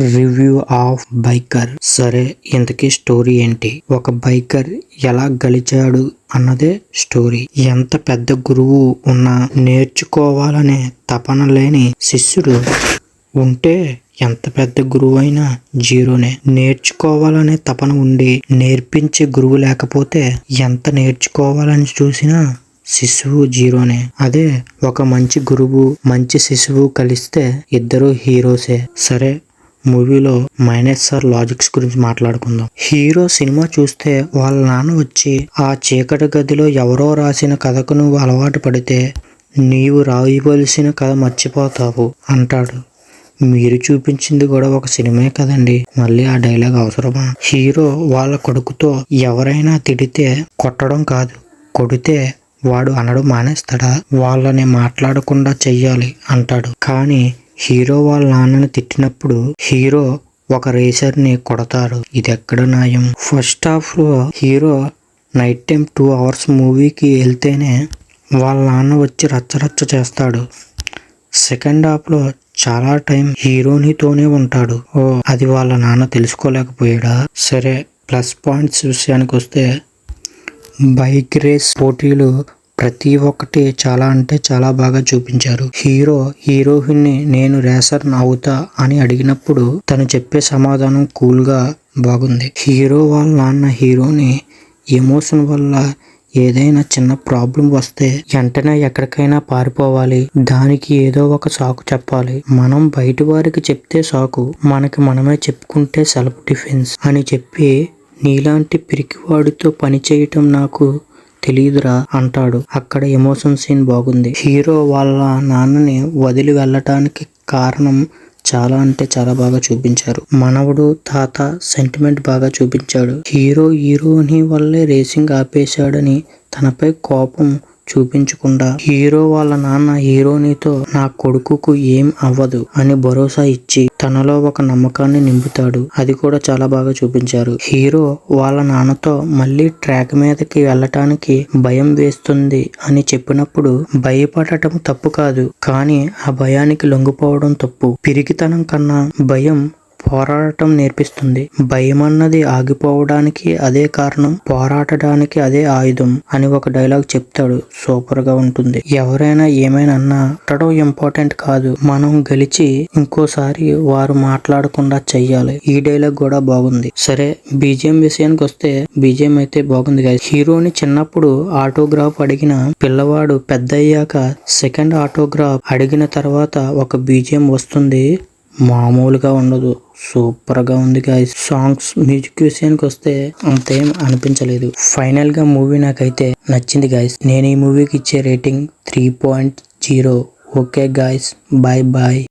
Review of biker. సరే, ఇంతకీ story ఏంటి? ఒక బైకర్ ఎలా గెలిచాడు అన్నదే స్టోరీ. ఎంత పెద్ద గురువు ఉన్నా నేర్చుకోవాలనే తపన లేని శిష్యుడు ఉంటే ఎంత పెద్ద గురువు అయినా జీరోనే. నేర్చుకోవాలనే తపన ఉండి నేర్పించే గురువు లేకపోతే ఎంత నేర్చుకోవాలని చూసినా శిశువు జీరోనే. అదే ఒక మంచి గురువు మంచి శిశువు కలిస్తే ఇద్దరు హీరోసే. సరే, మూవీలో మైనస్ ఆర్ లాజిక్స్ గురించి మాట్లాడుకుందాం. హీరో సినిమా చూస్తే వాళ్ళ నాన్న వచ్చి ఆ చీకటి గదిలో ఎవరో రాసిన కథకు నువ్వు అలవాటు పడితే నీవు రాయవలసిన కథ మర్చిపోతావు అంటాడు. మీరు చూపించింది కూడా ఒక సినిమా కదండి, మళ్ళీ ఆ డైలాగ్ అవసరమా? హీరో వాళ్ళ కొడుకుతో ఎవరైనా తిడితే కొట్టడం కాదు, కొడితే వాడు అనడం మానేస్తాడా? వాళ్ళని మాట్లాడకుండా చెయ్యాలి అంటాడు. కానీ హీరో వాళ్ళ నాన్నని తిట్టినప్పుడు హీరో ఒక రేసర్ని కొడతాడు. ఇది ఎక్కడ న్యాయం? ఫస్ట్ హాఫ్ లో హీరో నైట్ టైం 2 hours మూవీకి వెళ్తేనే వాళ్ళ నాన్న వచ్చి రచ్చరచ్చ చేస్తాడు. సెకండ్ హాఫ్ లో చాలా టైం హీరోనితోనే ఉంటాడు. అది వాళ్ళ నాన్న తెలుసుకోలేకపోయాడా? సరే, ప్లస్ పాయింట్స్ విషయానికి వస్తే బైక్ రేస్ పోటీలు ప్రతి ఒక్కటి చాలా అంటే చాలా బాగా చూపించారు. హీరో హీరోయిన్ ని నేను రేసర్ అవుతా అని అడిగినప్పుడు తను చెప్పే సమాధానం కూల్ గా బాగుంది. హీరో వాళ్ళ నాన్న హీరోని ఎమోషన్ వల్ల ఏదైనా చిన్న ప్రాబ్లం వస్తే వెంటనే ఎక్కడికైనా పారిపోవాలి, దానికి ఏదో ఒక సాకు చెప్పాలి. మనం బయట వారికి చెప్తే సాకు, మనకి మనమే చెప్పుకుంటే సెల్ఫ్ డిఫెన్స్ అని చెప్పి నీలాంటి పిరికివాడితో పని చేయటం నాకు తెలీదురా అంటాడు. అక్కడ ఎమోషన్ సీన్ బాగుంది. హీరో వాళ్ళ నాన్నని వదిలి వెళ్ళటానికి కారణం చాలా అంటే చాలా బాగా చూపించారు. మనవడు తాత సెంటిమెంట్ బాగా చూపించాడు. హీరోని వల్లే రేసింగ్ ఆపేశాడని తనపై కోపం చూపించకుండా హీరో వాళ్ళ నాన్న హీరోనితో నా కొడుకుకు ఏం అవ్వదు అని భరోసా ఇచ్చి తనలో ఒక నమ్మకాన్ని నింపుతాడు. అది కూడా చాలా బాగా చూపించారు. హీరో వాళ్ళ నాన్నతో మళ్ళీ ట్రాక్ మీదకి వెళ్ళటానికి భయం వేస్తుంది అని చెప్పినప్పుడు భయపడటం తప్పు కాదు, కానీ ఆ భయానికి లొంగిపోవడం తప్పు. పిరికితనం కన్నా భయం పోరాడటం నేర్పిస్తుంది. భయం అన్నది ఆగిపోవడానికి అదే కారణం, పోరాడటానికి అదే ఆయుధం అని ఒక డైలాగ్ చెప్తాడు. సూపర్ గా ఉంటుంది. ఎవరైనా ఏమైనా అన్నా కొట్టడం ఇంపార్టెంట్ కాదు, మనం గెలిచి ఇంకోసారి వారు మాట్లాడకుండా చెయ్యాలి. ఈ డైలాగ్ కూడా బాగుంది. సరే, బీజిఎం విషయానికి వస్తే బీజిఎం అయితే బాగుంది గాయ్స్. హీరోని చిన్నప్పుడు ఆటోగ్రాఫ్ అడిగిన పిల్లవాడు పెద్దయ్యాక సెకండ్ ఆటోగ్రాఫ్ అడిగిన తర్వాత ఒక బీజిఎం వస్తుంది, మామూలుగా ఉండదు, సూపర్ గా ఉంది గాయ్స్. సాంగ్స్ మ్యూజిక్ విషయానికి వస్తే అంతేం అనిపించలేదు. ఫైనల్ గా మూవీ నాకైతే నచ్చింది గాయ్స్. నేను ఈ మూవీకి ఇచ్చే rating 3.0. Okay guys, bye bye.